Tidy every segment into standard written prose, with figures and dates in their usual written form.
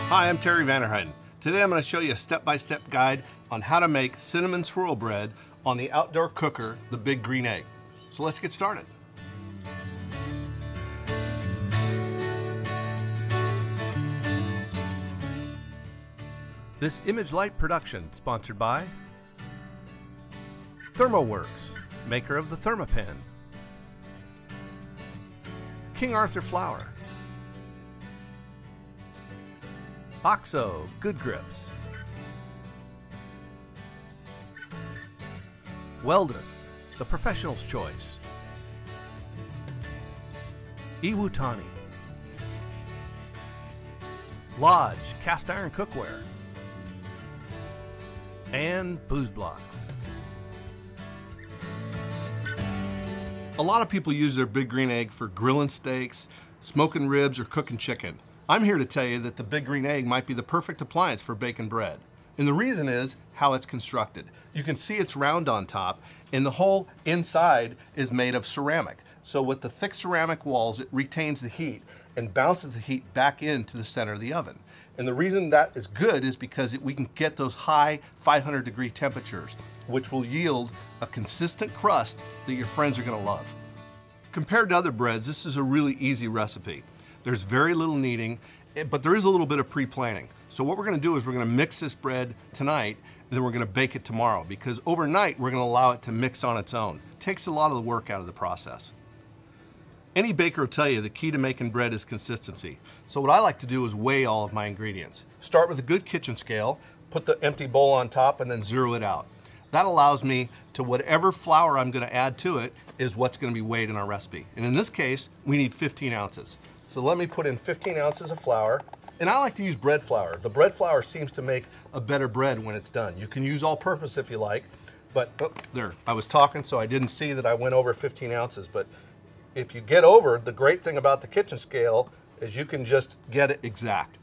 Hi, I'm Terry VanderHeiden. Today I'm going to show you a step-by-step guide on how to make cinnamon swirl bread on the outdoor cooker, the Big Green Egg. So let's get started. This Image Light production sponsored by ThermoWorks, maker of the ThermaPen, King Arthur Flour, OXO Good Grips, Weldas, the professional's choice, Iwutani, Lodge cast iron cookware, and Booze Blocks. A lot of people use their Big Green Egg for grilling steaks, smoking ribs, or cooking chicken. I'm here to tell you that the Big Green Egg might be the perfect appliance for baking bread. And the reason is how it's constructed. You can see it's round on top, and the whole inside is made of ceramic. So with the thick ceramic walls, it retains the heat and bounces the heat back into the center of the oven. And the reason that is good is because we can get those high 500-degree temperatures, which will yield a consistent crust that your friends are going to love. Compared to other breads, this is a really easy recipe. There's very little kneading, but there is a little bit of pre-planning. So what we're going to do is we're going to mix this bread tonight, and then we're going to bake it tomorrow, because overnight we're going to allow it to mix on its own. It takes a lot of the work out of the process. Any baker will tell you the key to making bread is consistency. So what I like to do is weigh all of my ingredients. Start with a good kitchen scale, put the empty bowl on top, and then zero it out. That allows me to whatever flour I'm going to add to it is what's going to be weighed in our recipe. And in this case, we need 15 ounces. So let me put in 15 ounces of flour. And I like to use bread flour. The bread flour seems to make a better bread when it's done. You can use all-purpose if you like, but there, I was talking so I didn't see that I went over 15 ounces. But if you get over, the great thing about the kitchen scale is you can just get it exact.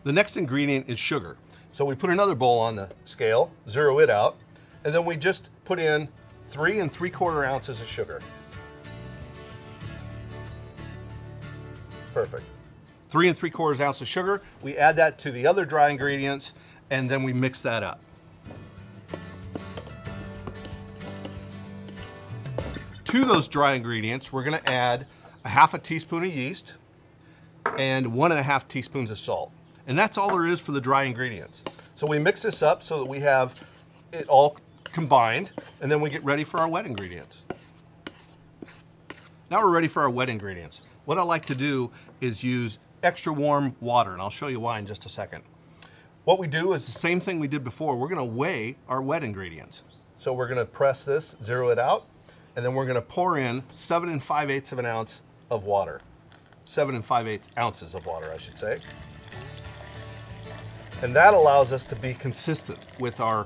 The next ingredient is sugar. So we put another bowl on the scale, zero it out, and then we just put in 3 3/4 ounces of sugar. Perfect. 3 3/4 ounces of sugar. We add that to the other dry ingredients, and then we mix that up. To those dry ingredients, we're going to add a 1/2 teaspoon of yeast and 1½ teaspoons of salt. And that's all there is for the dry ingredients. So we mix this up so that we have it all combined, and then we get ready for our wet ingredients. Now we're ready for our wet ingredients. What I like to do is use extra warm water, and I'll show you why in just a second. What we do is the same thing we did before. We're going to weigh our wet ingredients. So we're going to press this, zero it out, and then we're going to pour in 7 5/8 of an ounce of water. 7 5/8 ounces of water, I should say. And that allows us to be consistent with our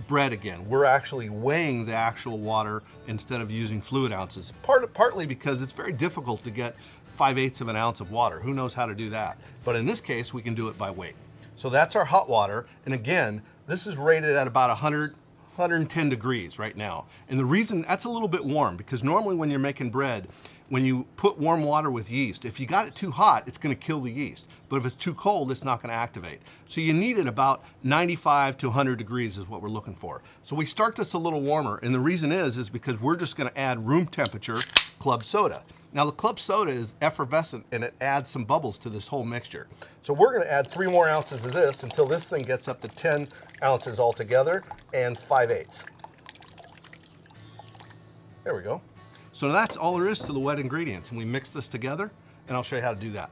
bread again. We're actually weighing the actual water instead of using fluid ounces, partly because it's very difficult to get 5/8 of an ounce of water. Who knows how to do that? But in this case, we can do it by weight. So that's our hot water. And again, this is rated at about 110 degrees right now. And the reason that's a little bit warm, because normally when you're making bread, when you put warm water with yeast, if you got it too hot, it's going to kill the yeast. But if it's too cold, it's not going to activate. So you need it about 95 to 100 degrees is what we're looking for. So we start this a little warmer, and the reason is because we're just going to add room temperature club soda. Now the club soda is effervescent, and it adds some bubbles to this whole mixture. So we're going to add 3 more ounces of this until this thing gets up to 10 ounces altogether and 5/8. There we go. So that's all there is to the wet ingredients, and we mix this together, and I'll show you how to do that.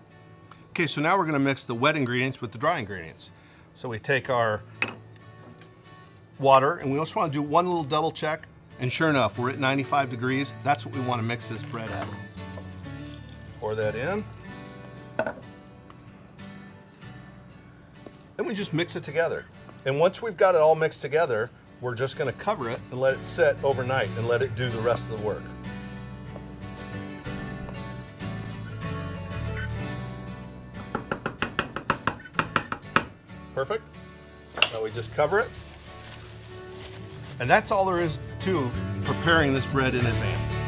Okay, so now we're going to mix the wet ingredients with the dry ingredients. So we take our water, and we just want to do one little double check, and sure enough, we're at 95 degrees. That's what we want to mix this bread at. Pour that in. Then we just mix it together. And once we've got it all mixed together, we're just going to cover it and let it sit overnight and let it do the rest of the work. Perfect. Now we just cover it. And that's all there is to preparing this bread in advance.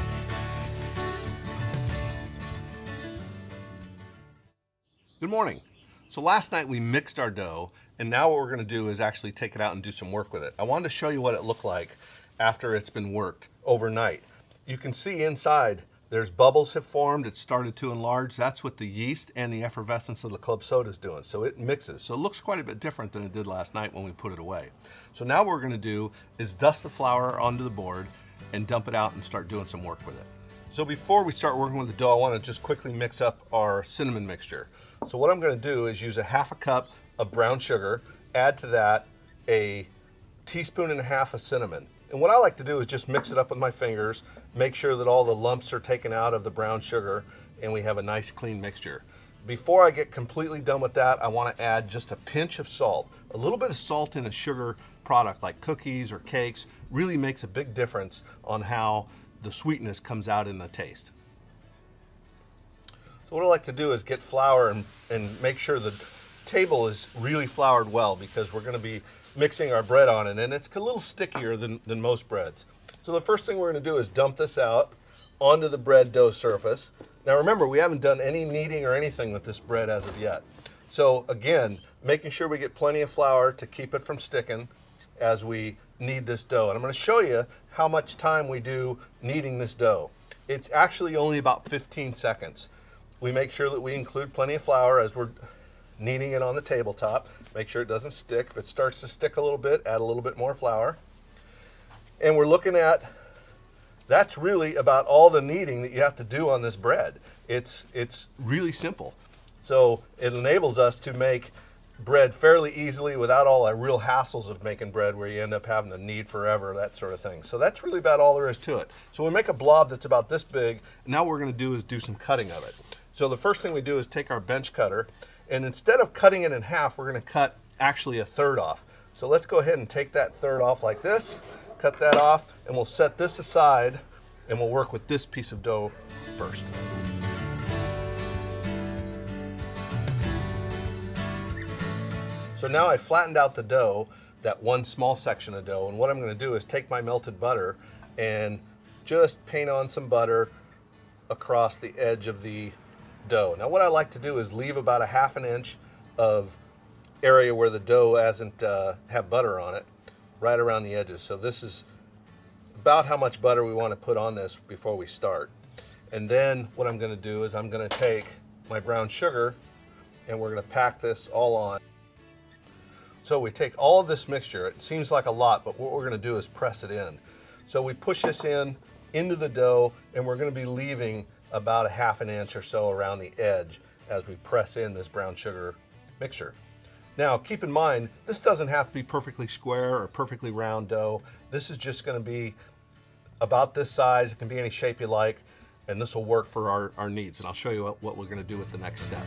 Good morning. So last night we mixed our dough, and now what we're gonna do is actually take it out and do some work with it. I wanted to show you what it looked like after it's been worked overnight. You can see inside there's bubbles have formed, it's started to enlarge. That's what the yeast and the effervescence of the club soda is doing. So it mixes. So it looks quite a bit different than it did last night when we put it away. So now what we're gonna do is dust the flour onto the board and dump it out and start doing some work with it. So before we start working with the dough, I wanna just quickly mix up our cinnamon mixture. So what I'm gonna do is use a 1/2 cup of brown sugar, add to that a 1.5 teaspoons of cinnamon. And what I like to do is just mix it up with my fingers, make sure that all the lumps are taken out of the brown sugar, and we have a nice clean mixture. Before I get completely done with that, I want to add just a pinch of salt. A little bit of salt in a sugar product like cookies or cakes really makes a big difference on how the sweetness comes out in the taste. So what I like to do is get flour and make sure the table is really floured well, because we're going to be mixing our bread on it, and it's a little stickier than most breads. So the first thing we're going to do is dump this out onto the bread dough surface. Now remember, we haven't done any kneading or anything with this bread as of yet. So again, making sure we get plenty of flour to keep it from sticking as we knead this dough. And I'm going to show you how much time we do kneading this dough. It's actually only about 15 seconds. We make sure that we include plenty of flour as we're kneading it on the tabletop. Make sure it doesn't stick. If it starts to stick a little bit, add a little bit more flour. And we're looking at, that's really about all the kneading that you have to do on this bread. It's really simple. So it enables us to make bread fairly easily without all the real hassles of making bread where you end up having to knead forever, that sort of thing. So that's really about all there is to it. So we make a blob that's about this big, and now what we're gonna do is do some cutting of it. So the first thing we do is take our bench cutter, and instead of cutting it in half, we're gonna cut actually a third off. So let's go ahead and take that third off like this, cut that off, and we'll set this aside, and we'll work with this piece of dough first. So now I flattened out the dough, that one small section of dough, and what I'm gonna do is take my melted butter and just paint on some butter across the edge of the dough. Now what I like to do is leave about a 1/2 inch of area where the dough hasn't have butter on it, right around the edges. So this is about how much butter we want to put on this before we start. And then what I'm going to do is I'm going to take my brown sugar and we're going to pack this all on. So we take all of this mixture. It seems like a lot, but what we're going to do is press it in. So we push this into the dough, and we're going to be leaving about a 1/2 inch or so around the edge as we press in this brown sugar mixture. Now keep in mind, this doesn't have to be perfectly square or perfectly round dough. This is just going to be about this size. It can be any shape you like, and this will work for our needs. And I'll show you what we're going to do with the next step.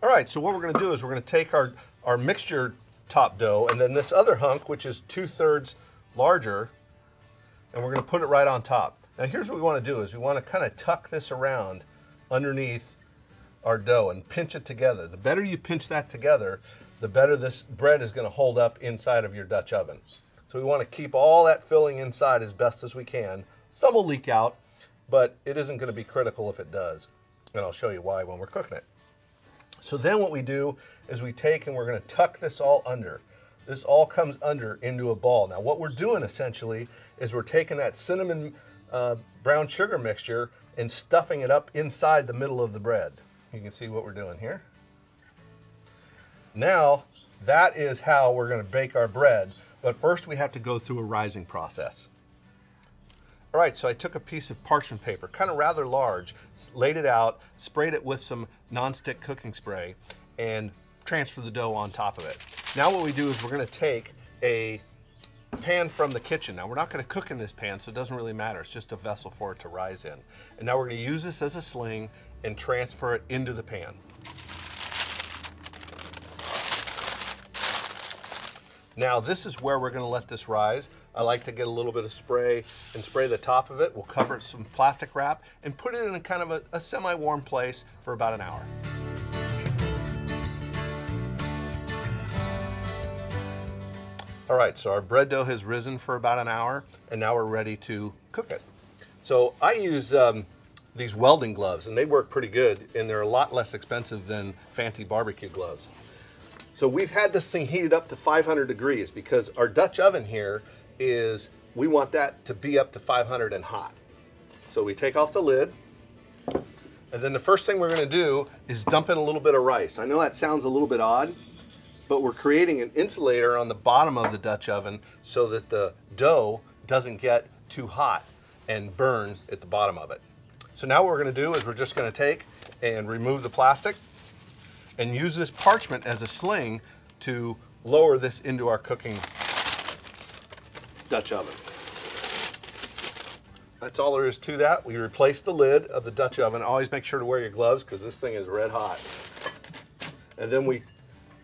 All right, so what we're going to do is we're going to take our mixture top dough, and then this other hunk, which is 2/3 larger, and we're going to put it right on top. Now here's what we want to do is we want to kind of tuck this around underneath our dough and pinch it together. The better you pinch that together, the better this bread is going to hold up inside of your Dutch oven. So we want to keep all that filling inside as best as we can. Some will leak out, but it isn't going to be critical if it does. And I'll show you why when we're cooking it. So then what we do is we take and we're going to tuck this all under. This all comes under into a ball. Now what we're doing essentially is we're taking that cinnamon brown sugar mixture and stuffing it up inside the middle of the bread. You can see what we're doing here. Now that is how we're going to bake our bread, but first we have to go through a rising process. All right, so I took a piece of parchment paper, kind of rather large, laid it out, sprayed it with some non-stick cooking spray, and transfer the dough on top of it. Now what we do is we're going to take a pan from the kitchen. Now we're not going to cook in this pan, so it doesn't really matter. It's just a vessel for it to rise in. And now we're going to use this as a sling and transfer it into the pan. Now this is where we're going to let this rise. I like to get a little bit of spray and spray the top of it. We'll cover it with some plastic wrap and put it in a kind of a semi-warm place for about an hour. All right, so our bread dough has risen for about an hour, and now we're ready to cook it. So I use these welding gloves, and they work pretty good, and they're a lot less expensive than fancy barbecue gloves. So we've had this thing heated up to 500 degrees because our Dutch oven here we want that to be up to 500 and hot. So we take off the lid, and then the first thing we're going to do is dump in a little bit of rice. I know that sounds a little bit odd, but we're creating an insulator on the bottom of the Dutch oven so that the dough doesn't get too hot and burn at the bottom of it. So now what we're going to do is we're just going to take and remove the plastic and use this parchment as a sling to lower this into our cooking Dutch oven. That's all there is to that. We replace the lid of the Dutch oven. Always make sure to wear your gloves because this thing is red hot. And then we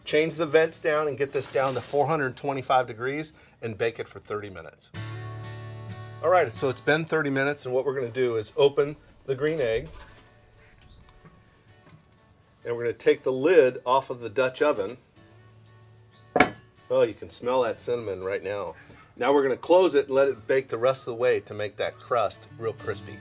change the vents down and get this down to 425 degrees and bake it for 30 minutes. All right, so it's been 30 minutes, and what we're going to do is open the green egg. And we're going to take the lid off of the Dutch oven. Oh, you can smell that cinnamon right now. Now we're going to close it and let it bake the rest of the way to make that crust real crispy.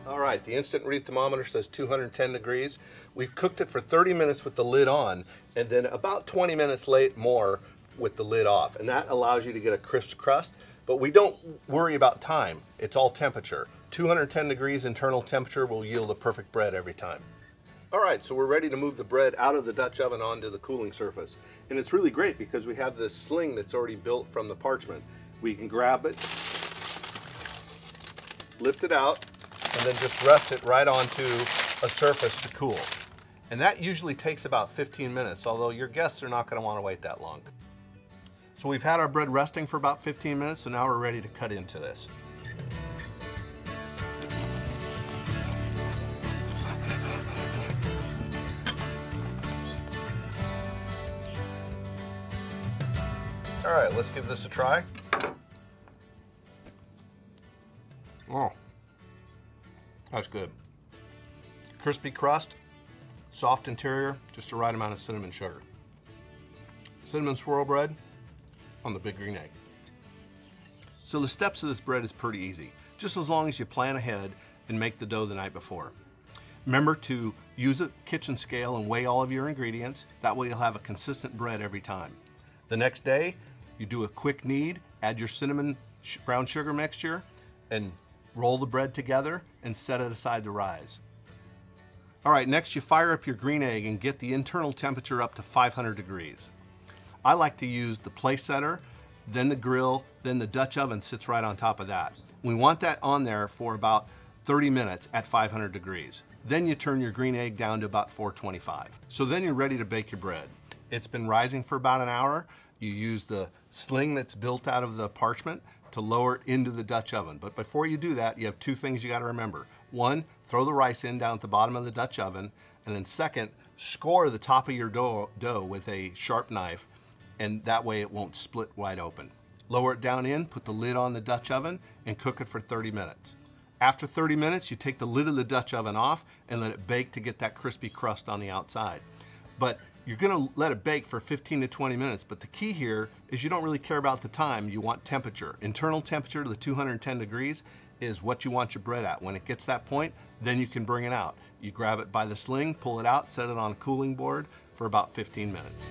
All right, the instant read thermometer says 210 degrees. We've cooked it for 30 minutes with the lid on, and then about 20 minutes more with the lid off. And that allows you to get a crisp crust, but we don't worry about time. It's all temperature. 210 degrees internal temperature will yield a perfect bread every time. All right, so we're ready to move the bread out of the Dutch oven onto the cooling surface. And it's really great because we have this sling that's already built from the parchment. We can grab it, lift it out, and then just rest it right onto a surface to cool. And that usually takes about 15 minutes, although your guests are not going to want to wait that long. So we've had our bread resting for about 15 minutes, so now we're ready to cut into this. All right, let's give this a try. Oh, that's good. Crispy crust, soft interior, just the right amount of cinnamon sugar. Cinnamon swirl bread on the big green egg. So the steps of this bread is pretty easy, just as long as you plan ahead and make the dough the night before. Remember to use a kitchen scale and weigh all of your ingredients. That way you'll have a consistent bread every time. The next day, you do a quick knead, add your cinnamon brown sugar mixture, and roll the bread together and set it aside to rise. All right, next you fire up your green egg and get the internal temperature up to 500 degrees. I like to use the place setter, then the grill, then the Dutch oven sits right on top of that. We want that on there for about 30 minutes at 500 degrees. Then you turn your green egg down to about 425. So then you're ready to bake your bread. It's been rising for about an hour. You use the sling that's built out of the parchment to lower it into the Dutch oven. But before you do that, you have two things you got to remember. One, throw the rice in down at the bottom of the Dutch oven. And then second, score the top of your dough with a sharp knife, and that way it won't split wide open. Lower it down in, put the lid on the Dutch oven, and cook it for 30 minutes. After 30 minutes, you take the lid of the Dutch oven off and let it bake to get that crispy crust on the outside. But you're going to let it bake for 15 to 20 minutes, but the key here is you don't really care about the time. You want temperature. Internal temperature to the 210 degrees is what you want your bread at. When it gets that point, then you can bring it out. You grab it by the sling, pull it out, set it on a cooling board for about 15 minutes.